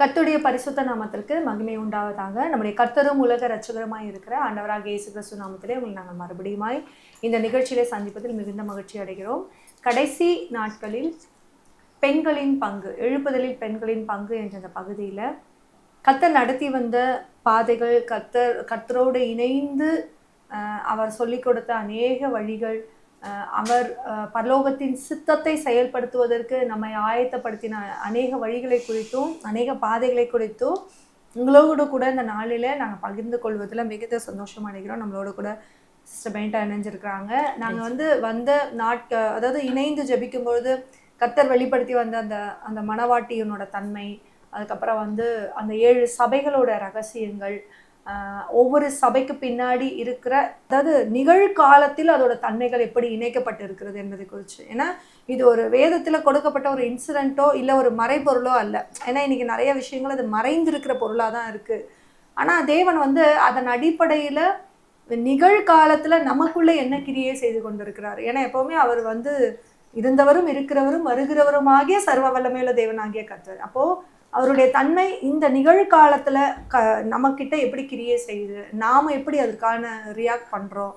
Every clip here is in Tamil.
கர்த்தருடைய பரிசுத்த நாமத்திற்கு மகிமை உண்டாவதாக. நம்முடைய கர்த்தரும் உலக இரட்சகருமாய் இருக்கிற ஆண்டவராக இயேசு கிறிஸ்து நாமத்திலே உங்களை நாங்கள் மறுபடியுமாய் இந்த நிகழ்ச்சியிலே சந்திப்பதில் மிகுந்த மகிழ்ச்சி அடைகிறோம். கடைசி நாட்களில் பெண்களின் பங்கு, எழுப்புதலில் பெண்களின் பங்கு என்ற அந்த பகுதியில் கர்த்தர் நடத்தி வந்த பாதைகள், கர்த்தரோடு இணைந்து அவர் சொல்லிக் கொடுத்த அநேக வழிகள், அவர் பரலோகத்தின் சித்தத்தை செயல்படுத்துவதற்கு நம்மை ஆயத்தப்படுத்தின அநேக வழிகளை குறித்தும் அநேக பாதைகளை குறித்தும் உங்களோடு கூட இந்த நாளில் நாங்கள் பகிர்ந்து கொள்வதில் மிகுந்த சந்தோஷம் அடைகிறோம். நம்மளோட கூட சிஸ்டர் பெயிண்டா இணைஞ்சிருக்கிறாங்க. நாங்கள் வந்த அதாவது இணைந்து ஜெபிக்கும்பொழுது கர்த்தர் வெளிப்படுத்தி வந்த அந்த மணவாட்டியினோட தன்மை, அதுக்கப்புறம் அந்த 7 சபைகளோட ரகசியங்கள், ஒவ்வொரு சபைக்கு பின்னாடி இருக்கிற, அதாவது நிகழ்காலத்தில் அதோட தன்மைகள் எப்படி இணைக்கப்பட்டு இருக்கிறது என்பதை குறித்து. ஏன்னா இது ஒரு வேதத்தில் கொடுக்கப்பட்ட ஒரு இன்சிடென்ட்டோ இல்லை ஒரு மறைபொருளோ அல்ல. ஏன்னா இன்னைக்கு நிறைய விஷயங்கள் அது மறைந்திருக்கிற பொருளாக தான் இருக்குது. ஆனால் தேவன் அதன் அடிப்படையில் நிகழ்காலத்தில் நமக்குள்ளே என்ன கிரியை செய்து கொண்டிருக்கிறார். ஏன்னா எப்போவுமே அவர் இருந்தவரும் இருக்கிறவரும் வருகிறவருமாகிய சர்வ வல்லமையுள்ள தேவனாகிய கர்த்தர். அப்போது அவருடைய தன்மை இந்த நிகழ்காலத்தில் நம்மக்கிட்ட எப்படி கிரியை செய்யுது, நாம் எப்படி அதற்கான ரியாக்ட் பண்ணுறோம்,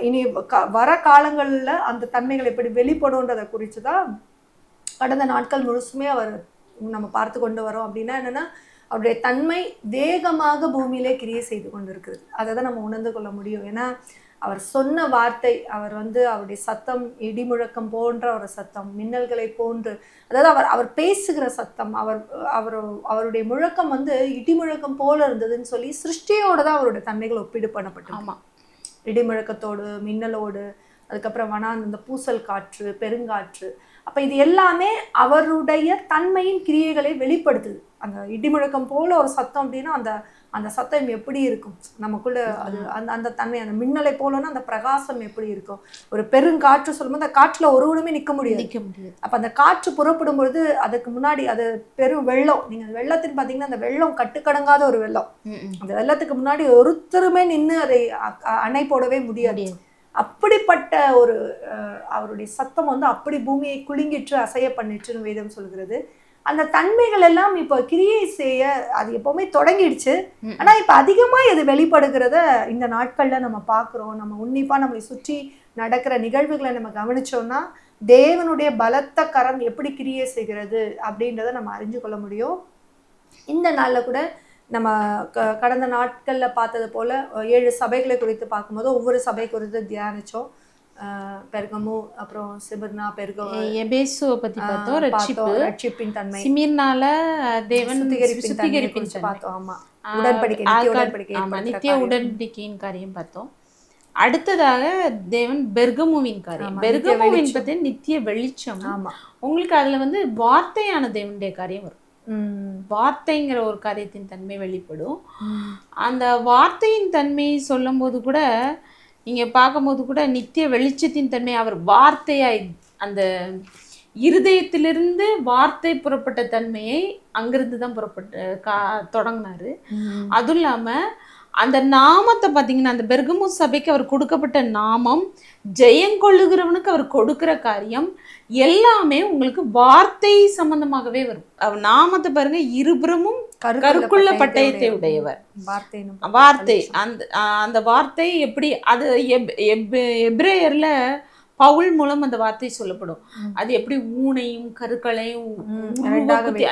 இனி வர காலங்களில் அந்த தன்மைகள் எப்படி வெளிப்படும்ன்றதை குறித்து தான் கடந்த நாட்கள் முழுசுமே நம்ம பார்த்து கொண்டு வரோம். அப்படின்னா என்னென்னா, அவருடைய தன்மை வேகமாக பூமியிலே கிரியை செய்து கொண்டு இருக்குது. அதை தான் நம்ம உணர்ந்து கொள்ள முடியும். ஏன்னா அவர் சொன்ன வார்த்தை, அவருடைய சத்தம் இடிமுழக்கம் போன்ற ஒரு சத்தம், மின்னல்களை போன்று, அதாவது அவர் பேசுகிற சத்தம், அவருடைய முழக்கம் இடிமுழக்கம் போல இருந்ததுன்னு சொல்லி சிருஷ்டியோடு தான் அவருடைய தன்மைகள் ஒப்பீடு பண்ணப்பட்டு. ஆமாம், இடிமுழக்கத்தோடு, மின்னலோடு, அதுக்கப்புறம் அந்த பூசல் காற்று, பெருங்காற்று, அப்போ இது எல்லாமே அவருடைய தன்மையின் கிரியைகளை வெளிப்படுத்துது. அந்த இடிமுழக்கம் போல ஒரு சத்தம் அப்படின்னா அந்த சத்தம் எப்படி இருக்கும் நமக்குள்ள, அது அந்த தன்மை, அந்த மின்னலை போலன்னா அந்த பிரகாசம் எப்படி இருக்கும். ஒரு பெருங்காற்று சொல்லும்போது அந்த காற்றுல ஒருவனுமே நிற்க முடியாது. அப்போ அந்த காற்று புறப்படும் பொழுது அதுக்கு முன்னாடி அது பெரும் வெள்ளம். நீங்கள் வெள்ளத்தின்னு பார்த்தீங்கன்னா அந்த வெள்ளம் கட்டுக்கடங்காத ஒரு வெள்ளம். அந்த வெள்ளத்துக்கு முன்னாடி ஒருத்தருமே நின்று அதை அணை போடவே முடியாது. அப்படிப்பட்ட ஒரு அவருடைய சத்தம் அப்படி பூமியை குலுங்கிற்று, அசைய பண்ணிட்டுன்னு வேதம் சொல்கிறது. அந்த தன்மைகள் எல்லாம் இப்போ கிரியை செய்ய அது எப்பவுமே தொடங்கிடுச்சு. ஆனா இப்ப அதிகமா இது வெளிப்படுகிறத இந்த நாட்கள்ல நம்ம பார்க்கிறோம். நம்ம உன்னிப்பா நம்மளை சுற்றி நடக்கிற நிகழ்வுகளை நம்ம கவனிச்சோம்னா தேவனுடைய பலத்த கரம் எப்படி கிரியை செய்கிறது அப்படின்றத நம்ம அறிஞ்சு கொள்ள முடியும். இந்த நாள்ல கூட நம்ம கடந்த நாட்கள்ல பார்த்தது போல 7 சபைகளை குறித்து பார்க்கும்போது ஒவ்வொரு சபை குறித்து தியானிச்சோம். பெர்கமு, அப்புறம் சிமிர்னா, எபேசுவை பத்தி பார்த்தோம், ரட்சிப்பின் தன்மை, சிமிர்னால தேவன் சுத்திகரிப்பின் பார்த்தோம். ஆமா, நித்திய உடன்படிக்கையின் காரியம் பார்த்தோம். அடுத்ததாக தேவன் பெர்கமுவின் காரியம், பெர்கமுவின் பத்தி நித்திய வெளிச்சம். ஆமா, உங்களுக்கு அதுல வார்த்தையான தேவனுடைய காரியம் வரும். வார்த்தைங்கிற ஒரு காரியத்தின் தன்மை வெளிப்படும். அந்த வார்த்தையின் தன்மையை சொல்லும் போது கூட நீங்க பார்க்கும்போது கூட நித்திய வெளிச்சத்தின் தன்மை, அவர் வார்த்தையாய் அந்த இருதயத்திலிருந்து வார்த்தை புறப்பட்ட தன்மையை அங்கிருந்து தான் தொடங்கினாரு. அதுவும் இல்லாம அந்த நாமத்தை பார்த்தீங்கன்னா, அந்த பெர்கமு சபைக்கு அவர் கொடுக்கப்பட்ட நாமம், ஜெயங்கொள்ளுகிறவனுக்கு அவர் கொடுக்கிற காரியம் எல்லாமே உங்களுக்கு வார்த்தை சம்பந்தமாகவே வரும். அவர் நாமத்தை பாருங்க, இருபுறமும் கருக்குள்ள பட்டயத்தை உடையவர். வார்த்தை, அந்த வார்த்தை எப்படி, அது எபிரேயர்ல பவுல் மூலம் அந்த வார்த்தை சொல்லப்படும். அது எப்படி ஊனையும் கருக்களையும்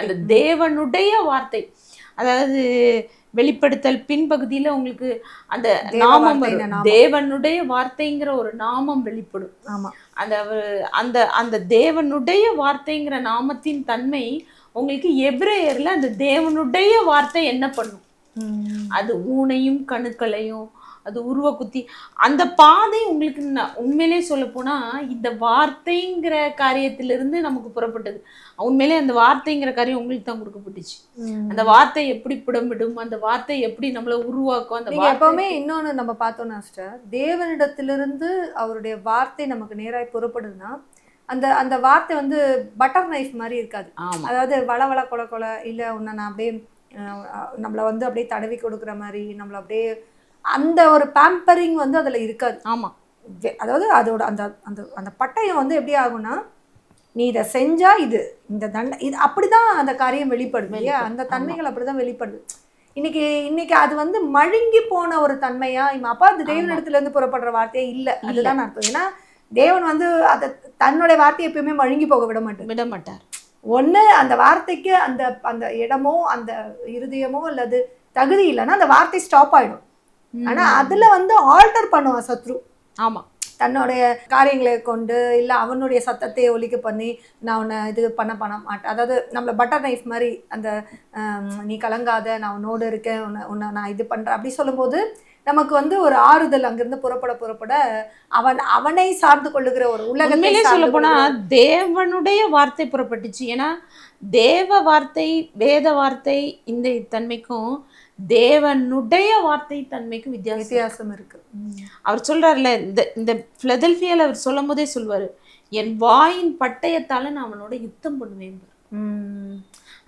அந்த தேவனுடைய வார்த்தை, அதாவது வெளிப்படுத்தல் பின்பகுதியில உங்களுக்கு அந்த நாமம், தேவனுடைய வார்த்தைங்கிற ஒரு நாமம் வெளிப்படும். ஆமா, அந்த தேவனுடைய வார்த்தைங்கிற நாமத்தின் தன்மை உங்களுக்கு எபிரேயர்ல அந்த தேவனுடைய வார்த்தை என்ன பண்ணும், அது ஊனையும் கணுக்களையும் அது உருவ குத்தி, அந்த பாதை உங்களுக்கு உண்மையிலே சொல்ல போனா இந்த வார்த்தைங்கிற காரியத்திலிருந்து நமக்கு புறப்பட்டது. உண்மையிலே அந்த வார்த்தைங்கிற காரியம் உங்களுக்கு தான் கொடுக்கப்பட்டுச்சு. அந்த வார்த்தை எப்படி புடமிடும், அந்த வார்த்தை எப்படி நம்மளை உருவாக்கும். அந்த எப்பவுமே இன்னொன்னு நம்ம பார்த்தோம்னா தேவனிடத்திலிருந்து அவருடைய வார்த்தை நமக்கு நேராக புறப்படுதுன்னா அந்த வார்த்தை பட்டர் நைஃப் மாதிரி இருக்காது. அதாவது வள கொல கொல இல்லை உன்னை நான் அப்படியே நம்மளை அப்படியே தடவி கொடுக்குற மாதிரி, நம்மளை அப்படியே அந்த ஒரு பேம்பரிங் அதில் இருக்காது. ஆமாம், அதாவது அதோட அந்த அந்த அந்த பட்டயம் எப்படி ஆகும்னா நீ இதை செஞ்சா இது இந்த தண்டனை இது அப்படிதான் அந்த காரியம் வெளிப்படுது இல்லையா? அந்த தன்மைகள் அப்படிதான் வெளிப்படுது. இன்னைக்கு அது வந்து மழுங்கி போன ஒரு தன்மையா அப்பா அது தேவனிடத்துல இருந்து புறப்படுற வார்த்தையே இல்லை, அதுதான் அர்த்தம். ஏன்னா தேவன் வந்து அதை தன்னுடைய வார்த்தையை எப்பயுமே மழுங்கி போக விட மாட்டார். ஒண்ணு அந்த வார்த்தைக்கு அந்த அந்த இடமோ அந்த இருதயமோ அல்லது தகுதி இல்லைன்னா அந்த வார்த்தை ஸ்டாப் ஆயிடும். ஆனா அதுல வந்து ஆல்டர் பண்ணுவான் சத்ரு. ஆமா, தன்னுடைய காரியங்களை கொண்டு இல்லை அவனுடைய சத்தத்தை ஒலிக்க பண்ணி நான் உன்னை இது பண்ண மாட்டேன். அதாவது நம்மளை பட்டர் நைஃப் மாதிரி அந்த நீ கலங்காத, நான் உன்னோடு இருக்கேன், உன்னை நான் இது பண்ணுறேன் அப்படி சொல்லும்போது நமக்கு வந்து ஒரு ஆறுதல் அங்கிருந்து புறப்பட அவனை சார்ந்து கொள்ளுகிற ஒரு உலகமே சொல்ல போனா தேவனுடைய வார்த்தை புறப்பட்டுச்சு. ஏன்னா தேவ வார்த்தை வேத வார்த்தை இந்த தன்மைக்கும் தேவனுடைய வார்த்தை தன்மைக்கும் வித்தியாசம் இருக்கு. அவர் சொல்றாருல இந்த பிலதெல்பியால அவர் சொல்லும் போதே சொல்வாரு, என் வாயின் பட்டயத்தால நான் அவனோட யுத்தம் பண்ணுவேன்.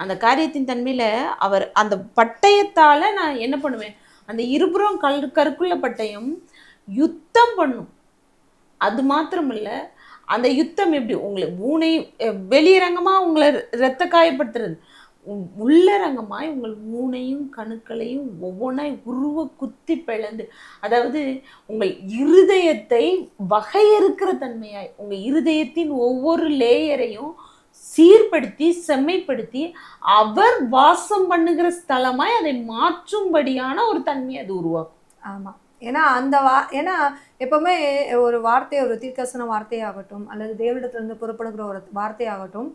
அந்த காரியத்தின் தன்மையில அவர் அந்த பட்டயத்தால நான் என்ன பண்ணுவேன், அந்த இருபுறம் கருக்குள்ள பட்டயம் யுத்தம் பண்ணும். அது மாத்திரம் இல்ல, அந்த யுத்தம் எப்படி உங்களை ஊனை வெளியரங்கமா உங்களை இரத்த காயப்படுத்துறது, உள்ளரங்கமாய் உங்கள் ஊனையும் கணுக்களையும் ஒவ்வொன்றாய் உருவ குத்தி பிளந்து, அதாவது உங்கள் இருதயத்தை வகையறுக்கிற தன்மையாய் உங்கள் இருதயத்தின் ஒவ்வொரு லேயரையும் சீர்படுத்தி செம்மைப்படுத்தி அவர் வாசம் பண்ணுகிற ஸ்தலமாய் அதை மாற்றும்படியான ஒரு தன்மையை அது உருவாக்கும். ஆமா, ஏன்னா ஏன்னா எப்பவுமே ஒரு வார்த்தை, ஒரு தீர்க்கசன வார்த்தையாகட்டும் அல்லது தேவனிடத்திலிருந்து புறப்படுகிற ஒரு வார்த்தையாகட்டும்,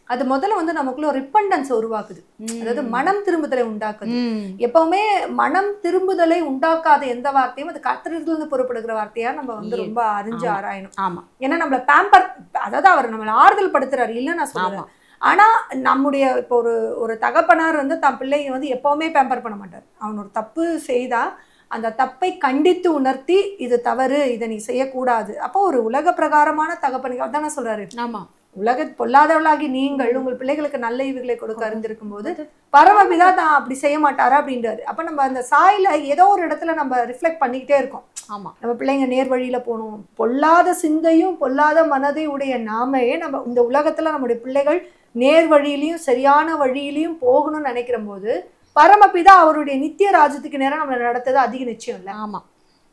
அது முதல்ல வந்து நமக்குள்ள ஒரு ரிப்பண்டன்ஸ் உருவாக்குது. அதாவது மனம் திரும்புதலை உண்டாக்குது. எப்பவுமே மனம் திரும்புதலை உண்டாக்காத எந்த வார்த்தையும் அது கர்த்தரிடத்திலிருந்து புறப்படுகிற வார்த்தையா நம்ம வந்து ரொம்ப அறிஞ்சு ஆராயணும். ஆமா, ஏன்னா நம்மள பேம்பர், அதாவது அவர் நம்மளை ஆறுதல் படுத்துறாரு இல்ல நான் சொல்றேன். ஆனா நம்முடைய இப்போ ஒரு தகப்பனார் வந்து தன் பிள்ளையை வந்து எப்பவுமே பேம்பர் பண்ண மாட்டார். அவன் ஒரு தப்பு செய்தா அந்த தப்பை கண்டித்து உணர்த்தி இது தவறு, இதை நீ செய்யக்கூடாது. அப்போ ஒரு உலக பிரகாரமான தகப்பனுக்கு அதானே சொல்றாரு. ஆமா, உலக பொல்லாதவளாகி நீங்கள் உங்கள் பிள்ளைகளுக்கு நல்ல ஈவுகளை கொடுக்க அறிந்திருக்கும் போது பரமபிதா தான் அப்படி செய்ய மாட்டாரா அப்படின்றாரு. அப்ப நம்ம அந்த சாயில ஏதோ ஒரு இடத்துல நம்ம ரிஃப்ளெக்ட் பண்ணிக்கிட்டே இருக்கோம். ஆமா, நம்ம பிள்ளைங்க நேர் வழியில போகணும், பொல்லாத சிந்தையும் பொல்லாத மனதை உடைய நாமே நம்ம இந்த உலகத்துல நம்முடைய பிள்ளைகள் நேர் வழியிலையும் சரியான வழியிலையும் போகணும்னு நினைக்கிற போது பரமபிதா அவருடைய நித்திய ராஜ்யத்துக்கு நேரம் நம்மளை நடத்தது அதிக நிச்சயம் இல்லை. ஆமா,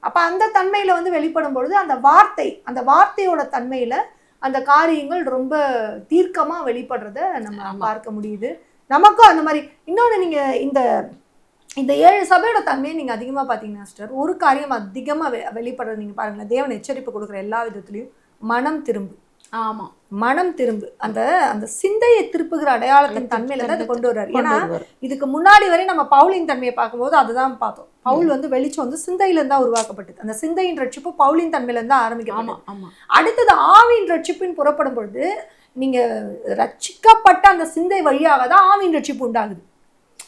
அப்ப அந்த தன்மையில வந்து வெளிப்படும் பொழுது அந்த வார்த்தையோட தன்மையில அந்த காரியங்கள் ரொம்ப தீர்க்கமா வெளிப்படுறத நம்ம பார்க்க முடியுது. நமக்கும் அந்த மாதிரி இன்னொன்று, நீங்க இந்த 7 சபையோட தன்மையை நீங்க அதிகமா பாத்தீங்கன்னா சிஸ்டர், ஒரு காரியம் அதிகமா வெளிப்படுறது நீங்க பாருங்களேன். தேவன் எச்சரிப்பு கொடுக்குற எல்லா விதத்துலயும் மனம் திரும்பு. ஆமா, மனம் திரும்பு, அந்த சிந்தையை திருப்புகிற அடையாளத்தின் தன்மையில தான் அது கொண்டு வர்றாரு. ஏன்னா இதுக்கு முன்னாடி வரை நம்ம பவுலின் தன்மையை பார்க்கும்போது அதுதான் பார்த்தோம். பவுல் வந்து வெளிச்சம் வந்து சிந்தையில இருந்தா உருவாக்கப்பட்டது. அந்த சிந்தையின் ரட்சிப்பு பவுலின் தன்மையில இருந்தா ஆரம்பிக்கப்பட்டது. அடுத்தது ஆவியின் ரட்சிப்பின் புறப்படும் பொழுது நீங்க ரட்சிக்கப்பட்ட அந்த சிந்தை வழியாக தான் ஆவியின் ரட்சிப்பு உண்டாகுது.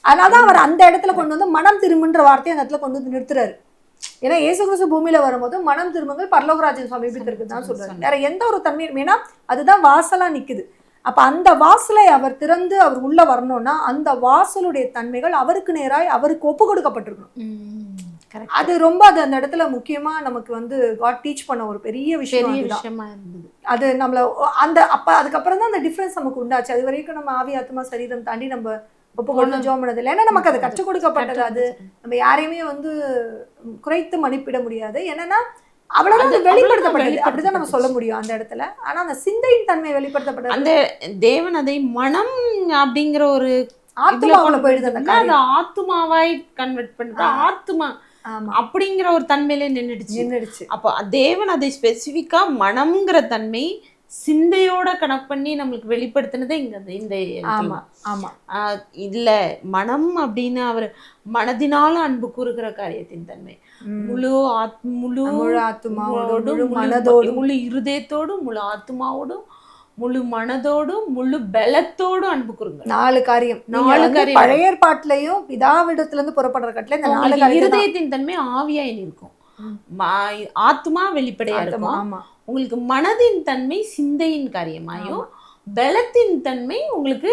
அதனாலதான் அவர் அந்த இடத்துல கொண்டு வந்து மனம் திரும்புன்ற வார்த்தையை அந்த இடத்துல கொண்டு வந்து நிறுத்துறாரு. ஏன்னா இயேசு கிறிஸ்து பூமியில வரும்போது மனம் திரும்புங்கள் பரலோகராஜ்யம் சமீபத்திற்கு தான் சொல்றாரு. வேற எந்த ஒரு தன்மையும், ஏன்னா அதுதான் வாசலா நிக்குது. அப்ப அந்த வாசலை அவர் திறந்து அவர் உள்ள வரணும்னா அந்த வாசலுடைய தன்மைகள் அவருக்கு நேராய் அவருக்கு ஒப்பு கொடுக்கப்பட்டிருக்கணும். அது ரொம்ப அந்த இடத்துல முக்கியமா நமக்கு வந்து காட் டீச் பண்ண ஒரு பெரிய விஷயமா இருந்தது. அது நம்மள அதுக்கப்புறம் தான் அந்த டிஃபரன்ஸ் நமக்கு உண்டாச்சு. அது வரைக்கும் நம்ம ஆவி ஆத்மா சரீரம் தாண்டி நம்ம ஒப்பு கொண்டு ஜோம் பண்ணதில்லை. ஏன்னா நமக்கு அது கற்றுக் கொடுக்கப்பட்டது. அது நம்ம யாரையுமே வந்து குறைத்து மதிப்பிட முடியாது. என்னன்னா அவ்வளவுதான் வெளிப்படுத்தப்பட்டது, அப்படிதான் நம்ம சொல்ல முடியும் அந்த இடத்துல. ஆனா அந்த சிந்தையின் தன்மை வெளிப்படுத்தப்பட்டது. அந்த தேவன் அதை மனம் அப்படிங்கிற ஒரு ஆத்மாவுல போயிடுது. அந்த ஆத்மாவாய் கன்வெர்ட் பண்ணுது. ஆத்மா அப்படிங்கிற ஒரு தன்மையில நின்றுடுச்சு. அப்போ தேவன் அதை ஸ்பெசிஃபிக்கா மனம்ங்கிற தன்மை சிந்தையோட கனெக்ட் பண்ணி நம்மளுக்கு வெளிப்படுத்தினதே இந்த இல்ல மனம் அப்படின்னு அவர் மனதினால அன்பு கூறுகிற காரியத்தின் தன்மை முழு ஆத்மாவோடும் முழு இருதயத்தோடும் முழு ஆத்மாவோடும் முழு மனதோடும் முழு பலத்தோடும் அன்பு கூறுங்க. 4 காரியம். பழைய ஏற்பாட்டிலையும் பிதாவிடத்துல இருந்து புறப்படுற கட்டளை இந்த 4 காரியம். இருதயத்தின் தன்மை ஆவியா இருக்கும், ஆத்மா வெளிப்படையா இருக்கும். உங்களுக்கு மனதின் தன்மை சிந்தையின் காரியமாயும் பலத்தின் தன்மை உங்களுக்கு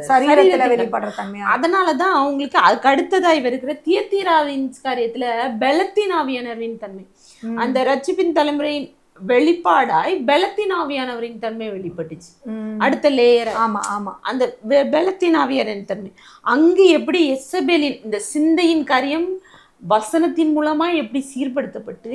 சரீரத்துல வெளிப்படுற தன்மை. அதனாலதான் அவங்களுக்கு அதுக்கு அடுத்ததாய் வருகிற தியத்தீராவின் காரியத்துல பலத்தின் ஆவியானவின் தன்மை. அந்த ரட்சிப்பின் தலைமுறையின் வெளிப்பாடாய் பெலத்தின் ஆவியானவரின் தன்மை வெளிப்பட்டுச்சு. அடுத்த லேயர் ஆமா ஆமா அந்த பெலத்தின் ஆவியாரின் தன்மை. அங்கு எப்படி எசபேலின் இந்த சிந்தையின் காரியம் வசனத்தின் மூலமா எப்படி சீர்படுத்தப்பட்டு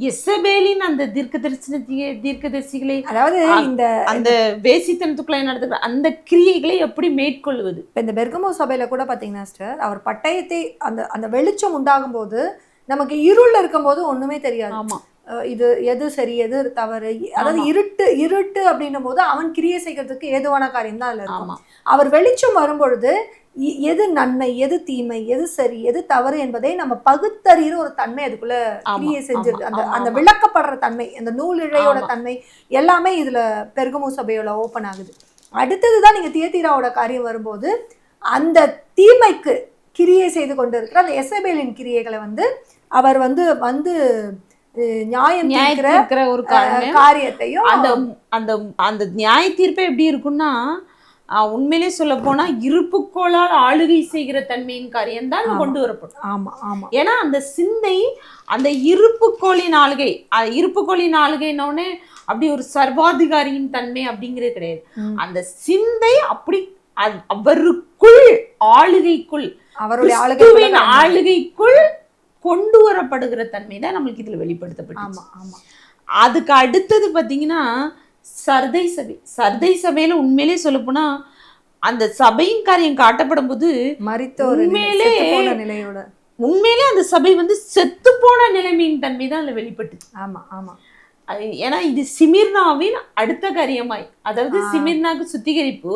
எசபேலின் அந்த தீர்க்கதரிசிகளை, அதாவது இந்த அந்த வேசித்தனத்துக்குள்ள நடத்துகிற அந்த கிரியைகளை எப்படி மேற்கொள்வது. இப்போ இந்த பெர்கமோ சபையில கூட பார்த்தீங்கன்னா சிஸ்டர், அவர் பட்டயத்தை அந்த அந்த வெளிச்சம் உண்டாகும் போது நமக்கு இருள் இருக்கும் போது ஒண்ணுமே தெரியாது. ஆமா, இது எது சரி எது தவறு, அதாவது இருட்டு அப்படின்னும் போது அவன் கிரியை செய்யறதுக்கு ஏதுவான காரியம் தான் அதுல இருக்கும். அவர் வெளிச்சம் வரும்பொழுது எது நன்மை எது தீமை எது சரி எது தவறு என்பதை நம்ம பகுத்தறிகிற ஒரு தன்மை அதுக்குள்ள கிரியை செஞ்சிருது. அந்த அந்த விளக்கப்படுற தன்மை, அந்த நூல் இழையோட தன்மை எல்லாமே இதுல பெர்கமோ சபையோட ஓப்பன் ஆகுது. அடுத்ததுதான் நீங்க தியத்தீராவோட காரியம் வரும்போது அந்த தீமைக்கு கிரியை செய்து கொண்டு இருக்கிற அந்த எசபேலின் கிரியைகளை அவர் வந்து நியாயம் தீர்க்கிற ஒரு காரியத்தையும் அந்த அந்த அந்த நியாய தீர்ப்பே எப்படி இருக்குன்னா, உண்மையிலே சொல்ல போனா இருப்புக்கோளால் ஆளுகை செய்கிற தன்மையின் காரியம் தான் கொண்டு வரப்படும். ஆமா ஆமா ஏன்னா அந்த சிந்தை அந்த இருப்புக்கோளின் ஆளுகை, இருப்புக்கோளின் ஆளுகைனோடனே அப்படி ஒரு சர்வாதிகாரியின் தன்மை அப்படிங்கிறது கிடையாது. அந்த சிந்தை அப்படி அவருக்குள் ஆளுகைக்குள், அவருடைய ஆளுகைக்குள் கொண்டு வரப்படுகிற தன்மை தான் நம்மளுக்கு இதுல வெளிப்படுத்தப்படும். அதுக்கு அடுத்தது பாத்தீங்கன்னா சர்தை சபையில உண்மையிலே சொல்ல போனா அந்த சபையின் காரியம் காட்டப்படும் போது உண்மையிலே அந்த சபை செத்து போன நிலைமையின் தன்மை தான் அதுல வெளிப்பட்டு. ஆமா ஆமா ஏன்னா இது சிமிர்னாவின் அடுத்த காரியமாய், அதாவது சிமிர்னாக்கு சுத்திகரிப்பு,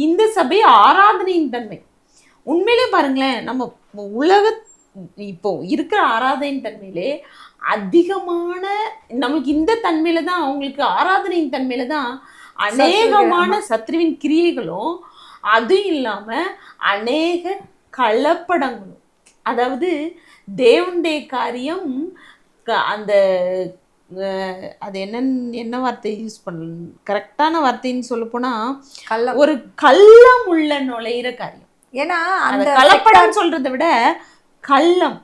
இந்த சபை ஆராதனையின் தன்மை. உண்மையிலே பாருங்களேன், நம்ம உலக இப்போ இருக்கிற ஆராதனையின் தன்மையிலே அதிகமான நம்மளுக்கு இந்த தன்மையில தான், அவங்களுக்கு ஆராதனையின் தன்மையில தான் அநேகமான சத்ருவின் கிரியைகளும், அதுவும் இல்லாம அநேக கலப்படங்களும். அதாவது தேவனுடைய காரியம் அந்த அது என்ன வார்த்தை யூஸ் பண்ண கரெக்டான வார்த்தைன்னு சொல்ல போனா ஒரு கள்ளம் உள்ள நுழையிற காரியம். ஏன்னா அந்த கலப்படம் சொல்றதை விட கள்ளம்.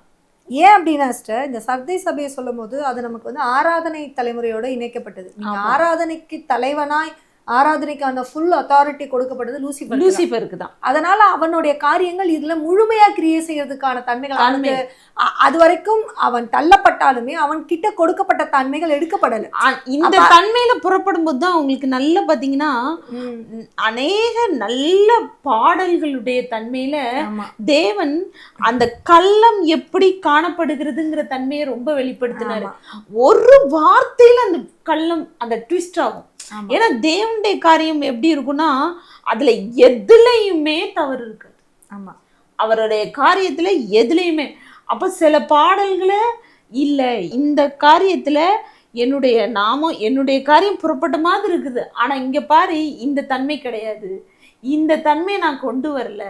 ஏன் அப்படின்னா சிஸ்டர், இந்த சர்தை சபையை சொல்லும் போது அது நமக்கு ஆராதனை தலைமுறையோட இணைக்கப்பட்டது. நீங்க ஆராதனைக்கு தலைவனாய் ஆராதனைக்கான ஃபுல் அத்தாரிட்டி கொடுக்கப்பட்டது லூசிஃபருக்கு தான். அதனால அவனுடைய காரியங்கள் இதுல முழுமையா கிரியை செய்யறதுக்கான தன்மைகள் அவனுக்கு அது வரைக்கும் அவன் தள்ளப்பட்டாலுமே அவன் கிட்ட கொடுக்கப்பட்ட தன்மைகள் எடுக்கப்படல. இந்த தன்மையில புறப்படும் போது தான் உங்களுக்கு நல்ல பாத்தீங்கன்னா அநேக நல்ல பாடல்களுடைய தன்மையில தேவன் அந்த கள்ளம் எப்படி காணப்படுகிறதுங்கிற தன்மையை ரொம்ப வெளிப்படுத்தினாரு. ஒரு வார்த்தையில அந்த கள்ளம் அந்த ட்விஸ்ட் ஆகும். ஏன்னா தேவனுடைய காரியம் எப்படி இருக்குன்னா அதுல எதுலையுமே தவறு இருக்காது. ஆமா, அவருடைய காரியத்துல எதுலையுமே. அப்ப சில பாடல்களை இல்ல இந்த காரியத்துல என்னுடைய நாமம் என்னுடைய காரியம் புறப்பட்ட மாதிரி இருக்குது, ஆனா இங்க பாரு இந்த தன்மை கிடையாது, இந்த தன்மையை நான் கொண்டு வரல,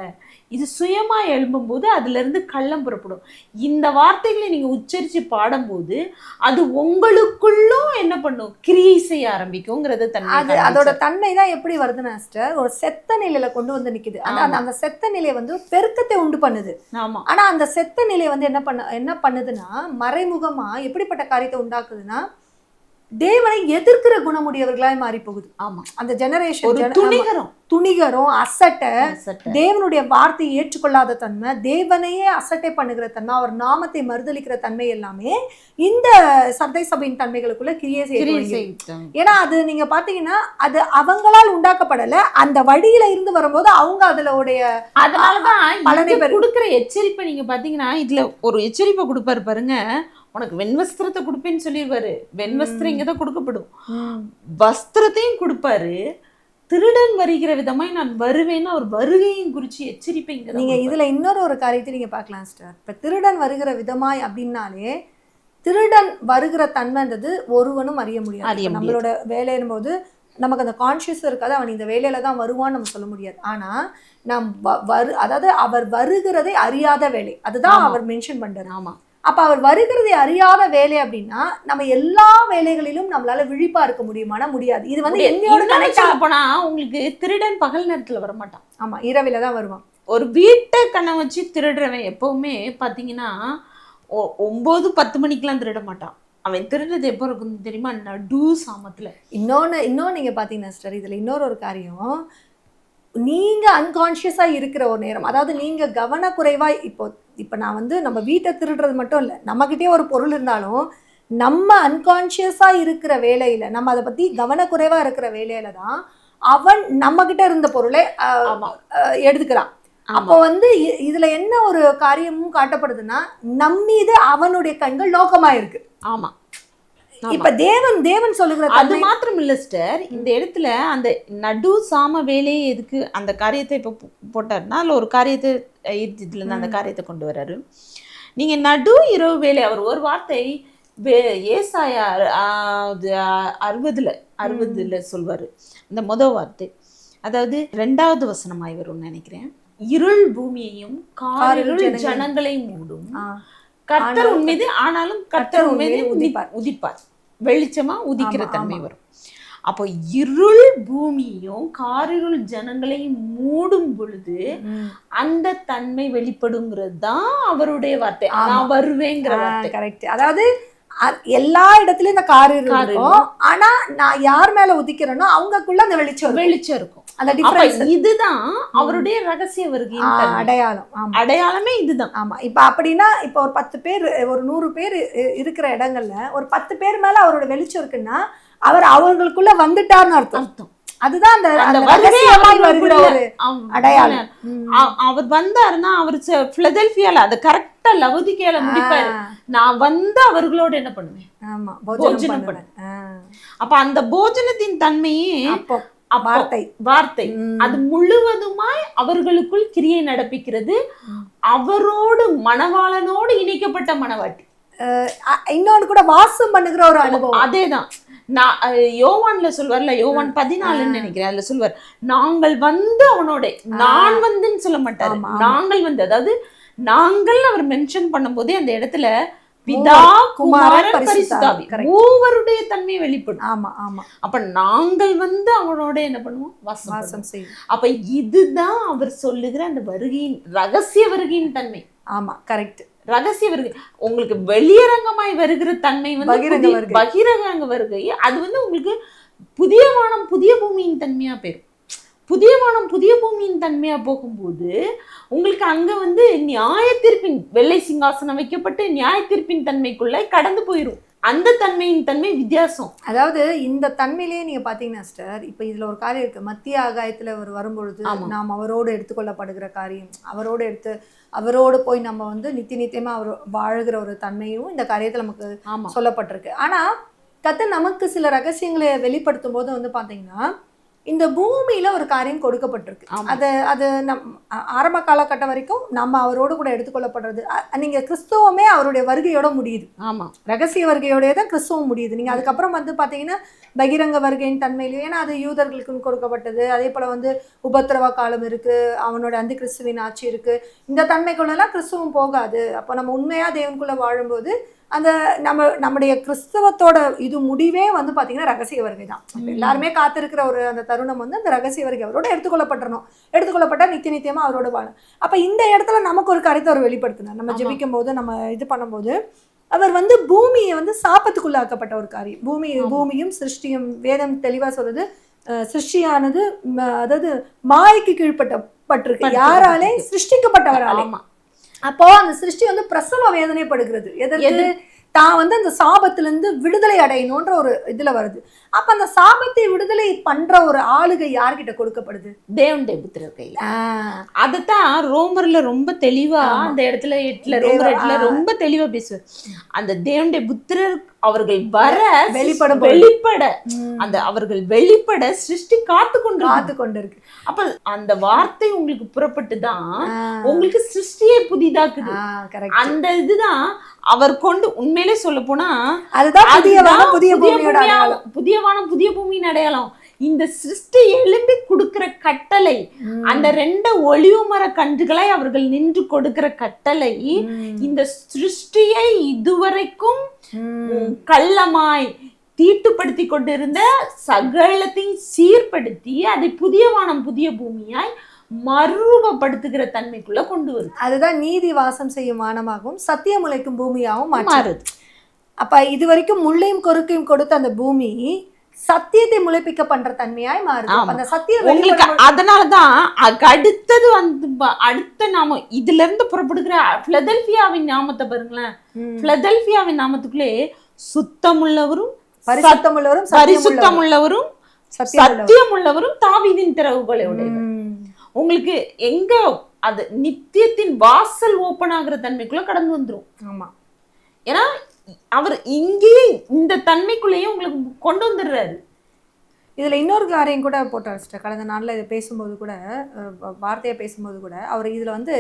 இது சுயமா எழும்பும்போது அதுல இருந்து கள்ளம் புறப்படும். இந்த வார்த்தைகளை நீங்க உச்சரிச்சு பாடும்போது அது உங்களுக்குள்ளும் என்ன பண்ணும், கிரியை செய்ய ஆரம்பிக்கும்ங்கிறது தன்மை. அதோட தன்மை தான் எப்படி வருதுன்னா சிஸ்டர், ஒரு செத்த நிலையில கொண்டு நிக்குது. அந்த செத்த நிலை பெருக்கத்தை உண்டு பண்ணுது. ஆமா, ஆனா அந்த செத்த நிலை என்ன பண்ணுதுன்னா மறைமுகமா எப்படிப்பட்ட காரியத்தை உண்டாக்குதுன்னா தேவனை எதிர்க்கிற குணமுடையவர்களாய் மாறி போகுது. ஆமா, அந்த ஜெனரேஷன் துணிகரம் அசட்டை, தேவனுடைய வார்த்தையை ஏற்றுக்கொள்ளாத தன்மை, தேவனையே அசட்டை பண்ணுகிற தன்மை, அவர் நாமத்தை மறுதளிக்கிற தன்மை எல்லாமே இந்த சர்தை சபையின் தன்மைகளுக்குள்ள கிரியை செய்ய. ஏன்னா அது நீங்க பாத்தீங்கன்னா அது அவங்களால் உண்டாக்கப்படல, அந்த வழியில இருந்து வரும்போது அவங்க அதுலோடைய அதனாலதான் பலனை கொடுக்கிற எச்சரிப்பை நீங்க பாத்தீங்கன்னா இதுல ஒரு எச்சரிப்பை கொடுப்பாரு பாருங்க. உனக்கு வெண்வஸ்திரத்தை கொடுப்பேன்னு சொல்லிடுவாரு. வெண்வஸ்திரம் இங்கதான் கொடுக்கப்படும், வஸ்திரத்தையும் கொடுப்பாரு. திருடன் வருகிற விதமாய் நான் வருவேன்னு அவர் வருகையும் குறிச்சு எச்சரிப்பை. நீங்க இதுல இன்னொரு காரியத்தை நீங்க பார்க்கலாம் சிஸ்டர். இப்ப திருடன் வருகிற விதமாய் அப்படின்னாலே திருடன் வருகிற தன்மைன்றது ஒருவனும் அறிய முடியாது. நம்மளோட வேலையின் போது நமக்கு அந்த கான்சியஸ் இருக்காது, அவன் இந்த வேலையில தான் வருவான்னு நம்ம சொல்ல முடியாது. ஆனா நாம் அதாவது அவர் வருகிறதை அறியாத வேலை, அதுதான் அவர் மென்ஷன் பண்றாரு. ஆமா, அப்ப அவர் வருகிறதை அறியாத வேலை அப்படின்னா நம்ம எல்லா வேலைகளிலும் நம்மளால விழிப்பா இருக்க முடியுமானா முடியாது. இது என்னோட கனெக்ட் போனா உங்களுக்கு திருடன் பகல் நேரத்துல வரமாட்டான். ஆமா, இரவில தான் வருவான். ஒரு வீட்டை கண்ணை வச்சு திருடுறவன் எப்பவுமே பாத்தீங்கன்னா 9-10 மணிக்கெல்லாம் திருட மாட்டான். அவன் திருடுறது எப்போ இருக்கும் தெரியுமா? நடு சாமத்துல. இன்னொன்னு நீங்க பாத்தீங்கன்னா சிஸ்டர், இதுல இன்னொரு காரியம், நீங்க அன்கான்ஷியஸா இருக்கிற ஒரு நேரம், அதாவது நீங்க கவனக்குறைவா இப்போ நான் வந்து நம்ம வீட்டை திருடுறது மட்டும் இல்லை, நம்மகிட்டயே ஒரு பொருள் இருந்தாலும் நம்ம அன்கான்ஷியஸா இருக்கிற வேலையில, நம்ம அதை பத்தி கவனக்குறைவா இருக்கிற வேலையில தான் அவன் நம்ம கிட்ட இருந்த பொருளை எடுத்துக்கிறான். அப்போ வந்து இதுல என்ன ஒரு காரியமும் காட்டப்படுதுன்னா, நம்மீது அவனுடைய கண்கள் நோக்கமா இருக்கு. ஆமா, இப்ப தேவன் சொல்லுகிற அது மாத்திரம் இல்ல சிஸ்டர், இந்த இடத்துல அந்த நடு சாம வேலையை எதுக்கு அந்த காரியத்தை இப்ப போட்டாருன்னா, அதுல ஒரு காரியத்தை இதுல இருந்து அந்த காரியத்தை கொண்டு வர்றாரு. நீங்க நடு இரவு வேலை, அவர் ஒரு வார்த்தை ஏசாயா 60 சொல்வாரு. இந்த வார்த்தை, அதாவது 2வது வசனமாய் வரும்னு நினைக்கிறேன். இருள் பூமியையும் காரிருள் ஜனங்களை மூடும், கர்த்தர் உன்மீது, ஆனாலும் கர்த்தர் உன்மீது உதிப்பார், வெளிச்சமா உதிக்கிற தன்மை வரும். அப்போ இருள் பூமியும் காரிருள் ஜனங்களையும் மூடும் பொழுது அந்த தன்மை வெளிப்படுங்கிறது தான் அவருடைய வார்த்தை. நான் வருவேங்கிற வார்த்தை. கரெக்ட். அதாவது எல்லா இடத்துலயும் இந்த காரிருள் இருக்கும், ஆனா நான் யார் மேல உதிக்கிறேனோ அவங்களுக்குள்ள அந்த வெளிச்சம் இருக்கும். அந்த டிஃபரன்ஸ் இதுதான் அவருடைய ரகசிய வருகையின் அடையாளமே இதுதான். ஆமா. இப்ப அப்படின்னா இப்ப ஒரு 10 பேர், ஒரு 100 பேர் இருக்கிற இடங்கள்ல ஒரு 10 பேர் மேல அவரோட வெளிச்சம் இருக்குன்னா அவர் அவங்களுக்குள்ள வந்துட்டார்னு அர்த்தம். அதுதான் அந்த வருகிற ஒரு அடையாளம். அவர் வந்தாருன்னா அவர் பிலதெல்பியால அது கரெக்டா லவோதிகேயால முடிப்பாரு. நான் வந்து அவர்களோட என்ன பண்ணுவேன்? ஆமா, போஜனம் பண்ணுவேன். அப்ப அந்த போஜனத்தின் தன்மையே வார்த்தை அது முழுவதுமாய் அவர்களுக்குள் கிரியை நடப்பிக்கிறது. அவரோடு மணவாளனோடு இணைக்கப்பட்ட மணவாட்டி. இன்னொன்னு கூட வாசம் பண்ணுகிற ஒரு அனுபவம். அதேதான் நான் யோவான்ல சொல்வார்ல, யோவான் 14 நினைக்கிறேன், அதுல சொல்வார், நாங்கள் வந்து அவனோட, நான் வந்துன்னு சொல்ல மாட்டாரு, நாங்கள் வந்து, அதாவது நாங்கள் அவர் மென்ஷன் பண்ணும் போதே அந்த இடத்துல பிதா குமாரன் பரிசுத்தாவி மூவருடைய தன்மை வெளிப்படும். ஆமா ஆமா. அப்ப நாங்கள் வந்து அவனோட என்ன பண்ணுவோம்? வாசம் செய்வோம். அப்ப இதுதான் அவர் சொல்லுகிற அந்த வருகையின் ரகசிய வருகையின் தன்மை. ஆமா, கரெக்ட். ரகசிய வருகை உங்களுக்கு வெளியரங்கமாய் வருகிற தன்மை வந்து பகிரங்க வருகை. அது வந்து உங்களுக்கு புதிய வானம் புதிய பூமியின் தன்மையா போயிடும். புதிய வானம் புதிய பூமியின் தன்மையா போகும்போது உங்களுக்கு அங்க வந்து நியாய தீர்ப்பின் வெள்ளை சிங்காசனம் வைக்கப்பட்டு நியாய தீர்ப்பின் தன்மைக்குள்ள கடந்து போயிடும். அந்த தன்மையின் தன்மை வித்தியாசம். அதாவது இந்த தன்மையிலேயே நீங்க பாத்தீங்கன்னா சிஸ்டர், இப்ப இதுல ஒரு காரியம் இருக்கு. மத்திய ஆகாயத்துல அவர் வரும்பொழுது நாம் அவரோடு எடுத்துக்கொள்ளப்படுகிற காரியம், அவரோடு போய் நம்ம வந்து நித்தியமா அவர் வாழுகிற ஒரு தன்மையும் இந்த காரியத்துல நமக்கு சொல்லப்பட்டிருக்கு. ஆனா கர்த்தர் நமக்கு சில ரகசியங்களை வெளிப்படுத்தும் போது வந்து பாத்தீங்கன்னா, இந்த பூமியில ஒரு காரியம் கொடுக்கப்பட்டிருக்கு. அது ஆரம்ப காலகட்டம் வரைக்கும் நம்ம அவரோடு கூட எடுத்துக்கொள்ளப்படுறது. நீங்க கிறிஸ்துவமே அவருடைய வருகையோட முடியுது. ஆமா, ரகசிய வருகையோட தான் கிறிஸ்துவம் முடியுது. நீங்க அதுக்கப்புறம் வந்து பாத்தீங்கன்னா பகிரங்க வருகையின் தன்மையிலேயே, ஏன்னா அது யூதர்களுக்கு கொடுக்கப்பட்டது. அதே போல வந்து உபத்திரவ காலம் இருக்கு, அவனோட அந்த கிறிஸ்துவின் ஆட்சி இருக்கு. இந்த தன்மைக்குள்ளெல்லாம் கிறிஸ்துவம் போகாது. அப்போ நம்ம உண்மையா தேவனுக்குள்ள வாழும்போது அந்த நம்முடைய கிறிஸ்தவத்தோட இது முடிவே வந்து பாத்தீங்கன்னா ரகசிய வருகை தான். எல்லாருமே காத்திருக்கிற ஒரு அந்த தருணம் வந்து அந்த ரகசிய வருகை அவரோட எடுத்துக்கொள்ளப்பட்டா நித்தியமா அவரோட வாழும். அப்ப இந்த இடத்துல நமக்கு ஒரு காரியத்தை அவர் வெளிப்படுத்தினார். நம்ம ஜெபிக்கும் போது, நம்ம இது பண்ணும்போது, அவர் வந்து பூமியை வந்து சாபத்துக்குள்ளாக்கப்பட்ட ஒரு காரியம். பூமியும் சிருஷ்டியும் வேதம் தெளிவா சொல்லுது, சிருஷ்டியானது அதாவது மாய்க்கு கீழ்பட்டிருக்கு, யாராலே? சிருஷ்டிக்கப்பட்டவராலே. அப்போ அந்த சிருஷ்டி வந்து பிரசவ வேதனைப்படுகிறது. எதற்கு? தான் வந்து அந்த சாபத்திலிருந்து விடுதலை அடையணும்ன்ற ஒரு இதுல வருது. அப்ப அந்த சாபத்தை விடுதலை பண்ற ஒரு ஆளுகை யார்கிட்ட கொடுக்கப்படுது? தேவனுடைய புத்திரர் கையில. அதத்தான் ரோமர்ல ரொம்ப தெளிவா அந்த இடத்துல ரோமர் ரொம்ப தெளிவா பேசுவார். அந்த தேவனுடைய புத்திரர் அவர்கள் வர வெளிப்பட அந்த அவர்கள் வெளிப்பட சிருஷ்டி காத்து கொண்டு இருக்கு. அப்ப அந்த வார்த்தை உங்களுக்கு புறப்பட்டுதான் உங்களுக்கு சிருஷ்டியை புதிதாக்குது. அந்த இதுதான் அவர் கொண்டு உண்மையிலே சொல்ல போனா அதுதான் புதிய வானம் புதிய பூமியின் அடையாளம். இந்த சிருஷ்டி எழும்பி கொடுக்கிற கட்டளை, அந்த 2 ஒளிவு மர கன்றுகளை அவர்கள் நின்று கொடுக்கிற கட்டளை, இந்த சிருஷ்டியை இதுவரைக்கும் கள்ளமாய் தீட்டுப்படுத்தி கொண்டிருந்த சகலத்தையும் சீர்படுத்தி அதை புதிய வானம் புதிய பூமியாய் மறுரூபப்படுத்துகிற தன்மைக்குள்ள கொண்டு வருது. அதுதான் நீதி வாசம் செய்யும் வானமாகவும் சத்தியம் உழைக்கும் பூமியாகவும் மாறுது. அப்ப இது வரைக்கும் முள்ளையும் கொறுக்கையும் கொடுத்த அந்த பூமி சத்தியத்தை முளைப்பிக்க பண்ற தன்மையாய் மாறுது. அப்ப அந்த சத்தியம் உங்களுக்கு அதனாலதான் அடுத்தது வந்து அடுத்த நாமம் இதுல இருந்து புறப்படுகிற பிலதெல்பியாவின் நாமத்தை பாருங்களேன். பிலதெல்பியாவின் நாமத்துக்குள்ளே சுத்தமுள்ளவரும் பரிசுத்தமுள்ளவரும் சத்தியமுள்ளவரும் தாவீதின் திறவுகோலை உடையவர். உங்களுக்கு எங்க அது நித்தியத்தின் வாசல் ஓபன் ஆகுற தன்மைக்குள்ள கடந்து வந்துரும். ஆமா, ஏன்னா அவர் இங்கேயே இந்த தன்மைக்குள்ளேயே உங்களுக்கு கொண்டு வந்துடுறாரு. இதுல இன்னொரு காரியம் கூட போட்டார் சிஸ்டர். கடந்த நாள்ல இதை பேசும்போது கூட, வார்த்தையை பேசும்போது கூட, அவர் இதுல வந்து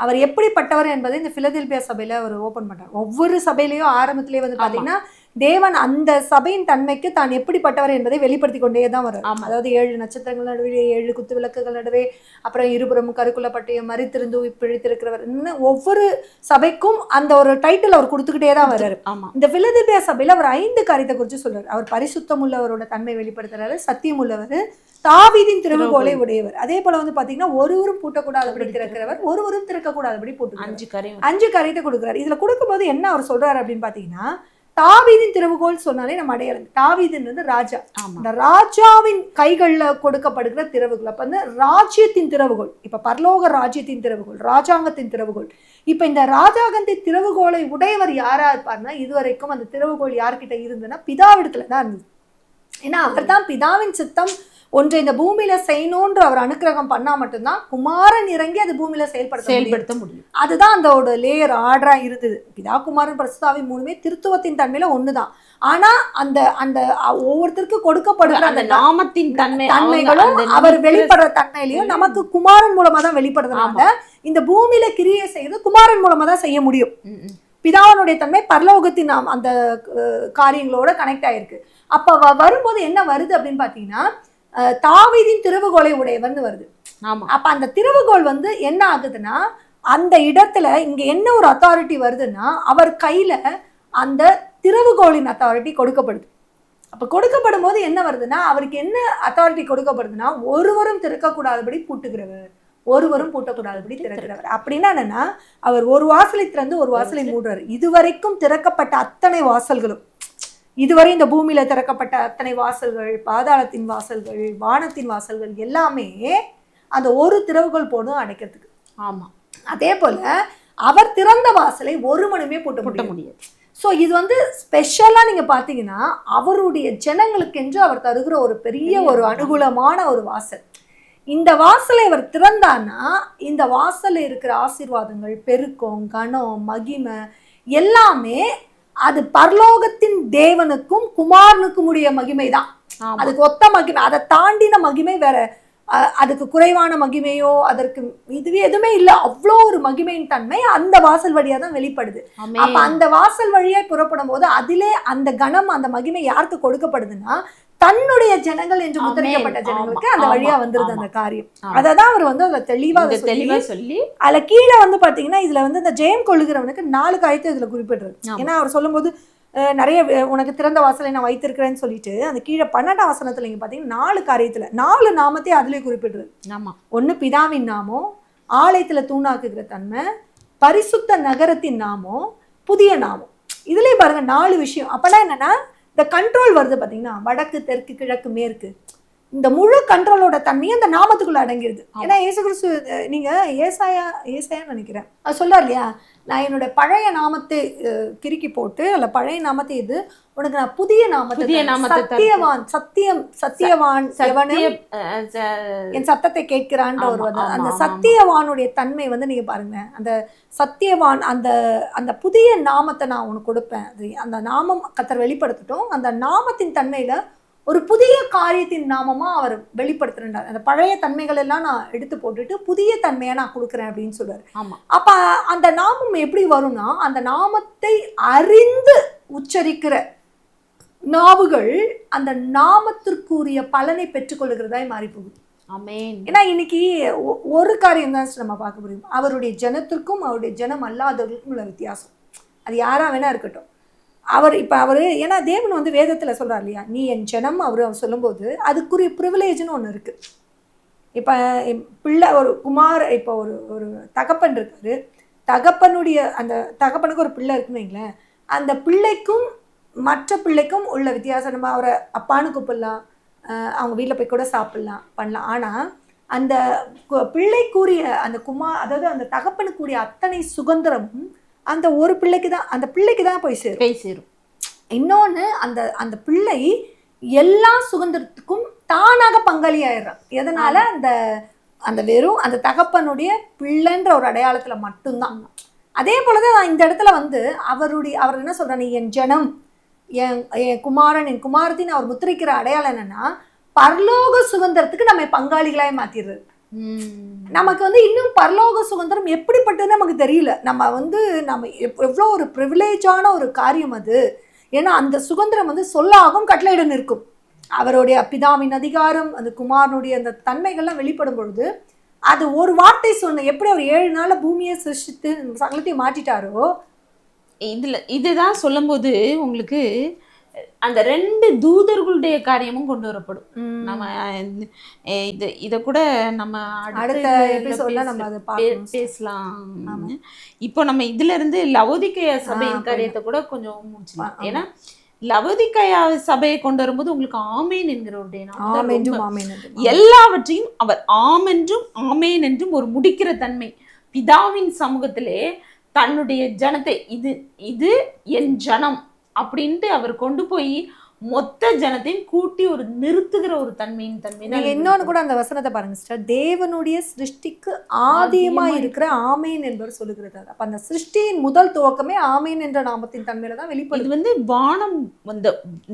அவர் எப்படிப்பட்டவர் என்பதை இந்த பிலதெல்பியா சபையில அவர் ஓபன் பண்றார். ஒவ்வொரு சபையிலையும் ஆரம்பத்திலேயே வந்து பாத்தீங்கன்னா தேவன் அந்த சபையின் தன்மைக்கு தான் எப்படிப்பட்டவர் என்பதை வெளிப்படுத்தி கொண்டே தான் வரும். அதாவது 7 நட்சத்திரங்கள் நடுவே 7 குத்து விளக்குகள் நடுவே, அப்புறம் இருபுறமும் கருக்குள்ள பட்டயம், மரித்திருந்து பிழைத்திருக்கிறவர், இன்னும் ஒவ்வொரு சபைக்கும் அந்த ஒரு டைட்டில் அவர் கொடுத்துக்கிட்டே தான் வர்றாரு. இந்த பிலதெல்பியா சபையில அவர் 5 காரியத்தை குறித்து சொல்றாரு. அவர் பரிசுத்தம் உள்ளவரோட தன்மை வெளிப்படுத்துறாரு, சத்தியம் உள்ளவர், தாவீதின் திறவுகோலை உடையவர், அதே போல வந்து பாத்தீங்கன்னா ஒருவரும் பூட்டக்கூடாதபடி திறக்கிறவர், ஒருவரும் திறக்கக்கூடாதபடி போட்டு 5 காரியத்தை கொடுக்குறாரு. இதுல கொடுக்கும்போது என்ன அவர் சொல்றாரு அப்படின்னு பாத்தீங்கன்னா, தாவீதின் திறவுகோல் சொன்னாலே நம்ம அடையாளம். தாவீதுன்றது ராஜா. இந்த ராஜாவின் கைகள்ல கொடுக்கப்படுகிற திறவுகள். அப்ப வந்து ராஜ்யத்தின் திறவுகோல், இப்ப பரலோக ராஜ்யத்தின் திறவுகோல், ராஜாங்கத்தின் திறவுகோல். இப்ப இந்த ராஜாங்கத்தின் திறவுகோலை உடையவர் யாரா இருப்பார்னா, இதுவரைக்கும் அந்த திறவுகோல் யார்கிட்ட இருந்ததுன்னா பிதாவிடத்துல தான் இருந்தது. ஏன்னா அவர் தான் பிதாவின் சித்தம் ஒன்றை இந்த பூமியில செய்யணும்ன்ற அவர் அனுக்கிரகம் பண்ணா மட்டும்தான் குமாரன் இறங்கி அது பூமியில செயல்படுத்த முடியும். அதுதான் அந்த ஒரு லேயர் ஆர்டரா இருந்தது. பிதா குமாரன் பரிசுத்தாவி 3மே திருத்துவத்தின் தன்மையில ஒண்ணுதான். ஆனா அந்த அந்த ஒவ்வொருத்தருக்கு கொடுக்கப்படுற அந்த நாமத்தின் தன்மைகளும் அவர் வெளிப்படுற தன்மையிலையும் நமக்கு குமாரன் மூலமா தான் வெளிப்படுறதுனால இந்த பூமியில கிரியை செய்யறது குமாரன் மூலமா தான் செய்ய முடியும். பிதாவனுடைய தன்மை பரலோகத்தின் அந்த காரியங்களோட கனெக்ட் ஆயிருக்கு. அப்ப வரும்போது என்ன வருது அப்படின்னு பாத்தீங்கன்னா, தாவீதின் திறவுகோலை உடையவர்னு வருது. அப்ப அந்த திறவுகோல் வந்து என்ன ஆகுதுன்னா, அந்த இடத்துல இங்க என்ன ஒரு அத்தாரிட்டி வருதுன்னா, அவர் கையில அந்த திறவுகோலின் அத்தாரிட்டி கொடுக்கப்படுது. அப்ப கொடுக்கப்படும் போது என்ன வருதுன்னா, அவருக்கு என்ன அத்தாரிட்டி கொடுக்கப்படுதுன்னா, ஒருவரும் திறக்கக்கூடாதபடி பூட்டுகிறவர், ஒருவரும் பூட்டக்கூடாதபடி திறக்கிறவர். அப்படின்னா என்னன்னா, அவர் ஒரு வாசலை திறந்து ஒரு வாசலை மூடுறாரு. இதுவரைக்கும் திறக்கப்பட்ட அத்தனை வாசல்களும், இதுவரை இந்த பூமியில திறக்கப்பட்ட அத்தனை வாசல்கள், பாதாளத்தின் வாசல்கள், வானத்தின் வாசல்கள் எல்லாமே அந்த ஒரு திறவுகோல் போடும் அடைக்கிறதுக்கு. ஆமா, அதே போல அவர் திறந்த வாசலை ஒரு மனுமே பூட்ட முடியாது. ஸோ இது வந்து ஸ்பெஷலா நீங்க பாத்தீங்கன்னா அவருடைய ஜனங்களுக்கு அவர் தருகிற ஒரு பெரிய ஒரு அனுகூலமான ஒரு வாசல். இந்த வாசலை அவர் திறந்தான்னா இந்த வாசல்ல இருக்கிற ஆசீர்வாதங்கள், பெருக்கம், கனம், மகிமை எல்லாமே அது பரலோகத்தின் தேவனுக்கும் குமாரனுக்கும் உடைய மகிமை தான். அதுக்கு ஒத்த மகிமை, அதை தாண்டின மகிமை வேற, அதுக்கு குறைவான மகிமையோ அதற்கு இதுவே எதுவுமே இல்லை. அவ்வளோ ஒரு மகிமையின் தன்மை அந்த வாசல் வழியா தான் வெளிப்படுது. அப்ப அந்த வாசல் வழியா புறப்படும் போது அதிலே அந்த கணம், அந்த மகிமை யாருக்கு கொடுக்கப்படுதுன்னா, தன்னுடைய ஜனங்கள் என்று முத்திரிக்கப்பட்ட ஜனங்களுக்கு அந்த வழியா வந்துருது அந்த காரியம். அததான் அவர் வந்து அதை தெளிவா சொல்லி அதுல கீழே வந்து பாத்தீங்கன்னா, இதுல வந்து இந்த ஜெயம் கொள்ளுகிறவனுக்கு 4 காரியத்தை இதுல குறிப்பிடுறது. ஏன்னா அவர் சொல்லும் போது நிறைய உனக்கு திறந்த வாசலை நான் வைத்திருக்கிறேன்னு சொல்லிட்டு அந்த கீழே 12ஆம் வசனத்துல நீங்க பாத்தீங்கன்னா 4 காரியத்துல 4 நாமத்தை அதுலயே குறிப்பிடுறது. ஒண்ணு பிதாவின் நாமம், ஆலயத்துல தூணாக்குகிற தன்மை, பரிசுத்த நகரத்தின் நாமம், புதிய நாமம். இதுலயே பாருங்க 4 விஷயம். அப்பெல்லாம் என்னன்னா, இந்த கண்ட்ரோல் வருது பாத்தீங்கன்னா, வடக்கு, தெற்கு, கிழக்கு, மேற்கு, இந்த முழு கண்ட்ரோலோட தன்மையை அந்த நாமத்துக்குள்ள அடங்கிடுது. ஏன்னா இயேசு கிறிஸ்து, நீங்க ஏசாயான்னு நினைக்கிறேன், அது சொல்றாரு இல்லையா, நான் என்னோட பழைய நாமத்தை கிறுக்கி போட்டு அல்ல பழைய நாமத்தை இது உனக்கு நான் புதிய நாமத்தை, சத்தியவான், சத்தியவான் என் சத்தத்தை கேட்கிறான்ற ஒரு அந்த சத்தியவானுடைய தன்மை வந்து நீங்க பாருங்க. அந்த சத்தியவான் அந்த அந்த புதிய நாமத்தை நான் உனக்கு கொடுப்பேன். அது அந்த நாமம் கர்த்தர் வெளிப்படுத்தட்டும். அந்த நாமத்தின் தன்மையில ஒரு புதிய காரியத்தின் நாமமா அவர் வெளிப்படுத்துறார். அந்த பழைய தன்மைகள் எல்லாம் நான் எடுத்து போட்டுட்டு புதிய தன்மையை நான் கொடுக்குறேன் அப்படின்னு சொல்றாரு. அப்ப அந்த நாமம் எப்படி வரும்னா, அந்த நாமத்தை அறிந்து உச்சரிக்கிற நாவுகள் அந்த நாமத்திற்குரிய பலனை பெற்றுக்கொள்கிறதாய் மாறி போகுது. ஏன்னா இன்னைக்கு ஒரு காரியம் தான் நம்ம பார்க்க முடியும், அவருடைய ஜனத்திற்கும் அவருடைய ஜனம் அல்லாதவர்களுக்கும் உள்ள வித்தியாசம். அது யாரா வேணா இருக்கட்டும். அவர் ஏன்னா தேவன் வந்து வேதத்துல சொல்றாரு இல்லையா, நீ என் ஜனம் அவர் சொல்லும்போது அதுக்குரிய ப்ரிவிலேஜ்னு ஒன்று இருக்கு. இப்போ பிள்ளை ஒரு குமார், இப்போ ஒரு தகப்பன் இருக்காரு, தகப்பனுடைய அந்த தகப்பனுக்கு ஒரு பிள்ளை இருக்குன்னு வைங்களேன், அந்த பிள்ளைக்கும் மற்ற பிள்ளைக்கும் உள்ள வித்தியாசம். நம்ம அவரை அப்பான்னு கூப்பிடலாம், அவங்க வீட்டில் போய் கூட சாப்பிட்லாம் பண்ணலாம். ஆனால் அந்த பிள்ளைக்குரிய அந்த அதாவது அந்த தகப்பனுக்குரிய அத்தனை சுதந்திரமும் அந்த ஒரு பிள்ளைக்கு தான், அந்த பிள்ளைக்கு தான் போய் சேரும். இன்னொன்று, அந்த பிள்ளை எல்லா சுதந்திரத்துக்கும் தானாக பங்காளி ஆயிடுறான். எதனால? அந்த வெறும் அந்த தகப்பனுடைய பிள்ளைன்ற ஒரு அடையாளத்துல மட்டும்தான். அதே போலதான் இந்த இடத்துல அவர் என்ன சொல்றாரு, என் ஜனம், என் குமாரன், என் குமாரத்தின் அவர் முத்திரிக்கிற அடையாளம் என்னன்னா பரலோக சுதந்திரத்துக்கு நம்ம பங்காளிகளாய் மாத்திடுறது. நமக்கு இன்னும் பரலோக சுதந்திரம் எப்படிப்பட்டதுன்னு நமக்கு தெரியல. நம்ம எவ்வளோ ஒரு ப்ரிவிலேஜான ஒரு காரியம் அது. ஏன்னா அந்த சுதந்திரம் சொல்லாகும் கட்டளையிட நிற்கும். அவருடைய பிதாவின் அதிகாரம், அந்த குமாரனுடைய அந்த தன்மைகள்லாம் வெளிப்படும் பொழுது அது ஒரு வார்த்தை சொன்ன, எப்படி அவர் 7 நாள்ல பூமியை சிருஷ்டித்து சகலத்தையும் மாற்றிட்டாரோ, இதுதான் சொல்லும் போது உங்களுக்கு அந்த 2 தூதர்களுடைய காரியமும் கொண்டு வரப்படும். நம்ம இத கூட நம்ம அடுத்த எபிசோட்ல நம்ம அதை பேசலாம். இப்போ நம்ம இதுல இருந்து லவோதிக்கேயா சபையின் காரியத்தை கூட கொஞ்சம் முடிச்சலாம். ஏன்னா லவோதிக்கேயா சபையை கொண்டு வரும்போது உங்களுக்கு ஆமேன் என்கிற ஒரு எல்லாவற்றையும் அவர் ஆமென்றும் ஆமேன் என்றும் ஒரு முடிக்கிற தன்மை. பிதாவின் சமூகத்திலே தன்னுடைய ஜனத்தை இது என் ஜனம் அப்படின்ட்டு அவர் கொண்டு போய் மொத்த ஜனத்தையும் கூட்டி ஒரு நிறுத்துகிற ஒரு தன்மை. இன்னொன்னு கூட அந்த வசனத்தை பாருங்க சிஸ்டர், தேவனுடைய சிருஷ்டிக்கு ஆதியமா இருக்கிற ஆமேன் என்பவர் சொல்லுகிறது. அப்ப அந்த சிருஷ்டியின் முதல் துவக்கமே ஆமேன் என்ற நாமத்தின் தன்மையில தான் வெளிப்படுது. இது வானம்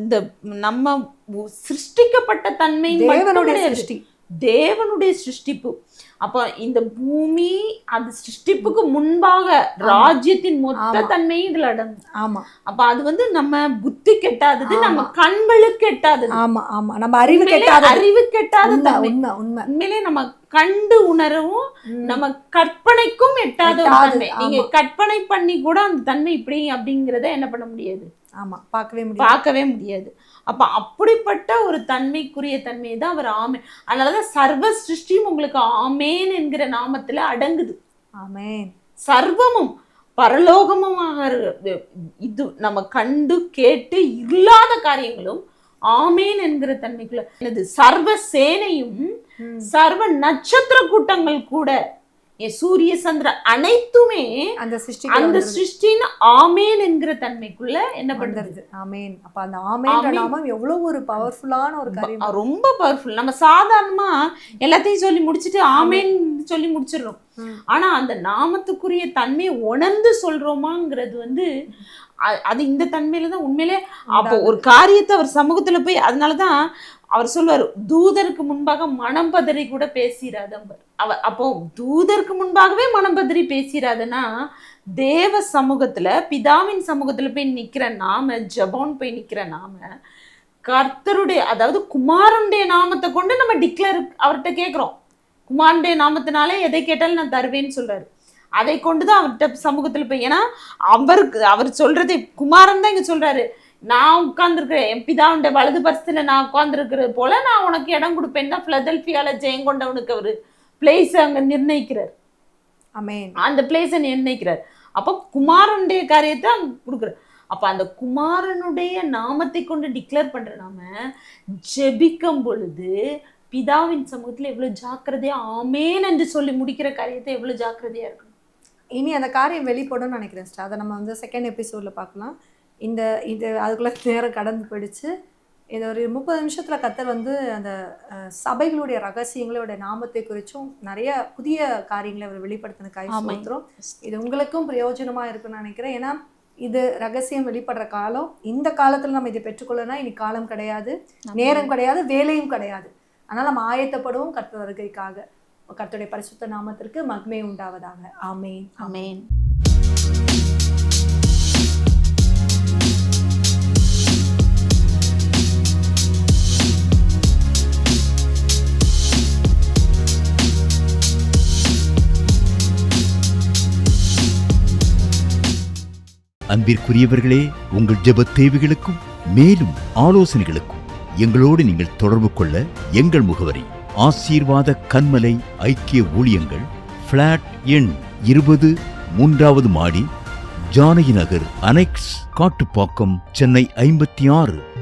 இந்த நம்ம சிருஷ்டிக்கப்பட்ட தன்மை தேவனுடைய சிருஷ்டிப்பு. அப்ப இந்த பூமி அது சிருஷ்டிப்புக்கு முன்பாக ராஜ்யத்தின் மொத்த தன்மையும் இதுல அடங்கும். ஆமா. அப்ப அது நம்ம புத்தி கெட்டாதது, நம்ம கண்களுக்கு கெட்டாதது. ஆமா ஆமா, நம்ம அறிவு கெட்டாதது. உண்மையிலே நம்ம கண்டு உணரவும் நம்ம கற்பனைக்கும் எட்டாத ஒரு தன்மை. நீங்க கற்பனை பண்ணி கூட அந்த தன்மை இப்படி அப்படிங்கிறத என்ன பண்ண முடியாது. ஆமா, பார்க்கவே முடியாது. அப்ப அப்படிப்பட்ட ஒரு தன்மைக்குரிய தன்மையை தான் அவர் ஆமேன். அதனாலதான் சர்வ சிருஷ்டியும் உங்களுக்கு ஆமேன் என்கிற நாமத்துல அடங்குது. ஆமேன். சர்வமும் பரலோகமுமாக இது நம்ம கண்டு கேட்டு இல்லாத காரியங்களும் ஆமேன் என்கிற தன்மைக்குள்ள சர்வ சேனையும் சர்வ நட்சத்திர கூட்டங்கள் கூட சூரிய சந்திர அனைத்துமே அந்த சிருஷ்டின் ஆமேன் என்கிற தன்மைக்குள்ள என்ன பண்றது. ஆமேன். அப்ப அந்த ஆமேன்ற நாமம் எவ்வளவு ஒரு பவர்ஃபுல்லான ஒரு காரியம், ரொம்ப பவர்ஃபுல். நம்ம சாதாரணமா எல்லாத்தையும் சொல்லி முடிச்சுட்டு ஆமேன் சொல்லி முடிச்சிடுறோம். ஆனா அந்த நாமத்துக்குரிய தன்மையை உணர்ந்து சொல்றோமாங்கிறது அது இந்த தன்மையில தான் உண்மையிலே. அப்போ ஒரு காரியத்தை அவர் சமூகத்துல போய், அதனாலதான் அவர் சொல்லுவார், தூதருக்கு முன்பாக மனம் பதறி கூட பேசிராதம்பர். அப்போ தூதருக்கு முன்பாகவே மனம் பதறி பேசிராதுன்னா தேவ சமூகத்துல பிதாவின் சமூகத்துல போய் நிக்கிற நாம, ஜெபம் போய் நிக்கிற நாம, கர்த்தருடைய அதாவது குமாரனுடைய நாமத்தை கொண்டு நம்ம டிக்ளேர் அவர்கிட்ட கேட்கிறோம். குமாரனுடைய நாமத்தினாலே எதை கேட்டாலும் நான் தருவேன்னு சொல்றாரு. அதை கொண்டுதான் அவர்கிட்ட சமூகத்துல போய், ஏன்னா அவர் சொல்றது குமாரன் தான் இங்க சொல்றாரு, நான் உட்கார்ந்துருக்கிறேன் என் பிதாவுடைய வலது பரிசுல நான் உட்கார்ந்துருக்கிறது போல நான் உனக்கு இடம் கொடுப்பேன் தான் பிலதெல்பியால ஜெயம் கொண்டவனுக்கு அவரு பிளேஸ் அங்க நிர்ணயிக்கிறார். ஆமென். அந்த பிளேஸை நிர்ணயிக்கிறார். அப்போ குமாரனுடைய காரியத்தை அங்க கொடுக்குறார். அப்ப அந்த குமாரனுடைய நாமத்தை கொண்டு டிக்ளேர் பண்ற நாம ஜெபிக்கும் பொழுது பிதாவின் சமூகத்துல எவ்வளவு ஜாக்கிரதையா ஆமேன் என்று சொல்லி முடிக்கிற காரியத்தை எவ்வளவு ஜாக்கிரதையா இருக்கணும். இனி அந்த காரியம் வெளிப்படும் நினைக்கிறேன். அதை நம்ம செகண்ட் எபிசோட்ல பார்க்கலாம். இது அதுக்குள்ள நேரம் கடந்து போயிடுச்சு. இந்த ஒரு 30 நிமிஷத்துல கர்த்தர் அந்த சபைகளுடைய ரகசியங்களோட நாமத்தை குறிச்சும் நிறைய புதிய காரியங்களை அவர் வெளிப்படுத்தினதுக்காக சொல்றோம். இது உங்களுக்கும் பிரயோஜனமா இருக்குன்னு நினைக்கிறேன். ஏன்னா இது ரகசியம் வெளிப்படுற காலம். இந்த காலத்துல நம்ம இதை பெற்றுக்கொள்ளனா இனி காலம் கிடையாது, நேரம் கிடையாது, வேலையும் கிடையாது. அதனால நம்ம ஆயத்தப்படுவோம் கர்த்தர் வருகைக்காக. கர்த்தருடைய பரிசுத்த நாமத்திற்கு மகிமை உண்டாவதாக. ஆமென். ஆமென். அன்பிற்குரியவர்களே, உங்கள் ஜெப தேவைகளுக்கும் மேலும் ஆலோசனைகளுக்கும் எங்களோடு நீங்கள் தொடர்பு கொள்ள எங்கள் முகவரி ஆசீர்வாத கன்மலை ஐக்கிய ஊழியங்கள், பிளாட் எண் 20, 3வது மாடி, ஜானகி நகர், அனெக்ஸ், காட்டுப்பாக்கம், சென்னை 56.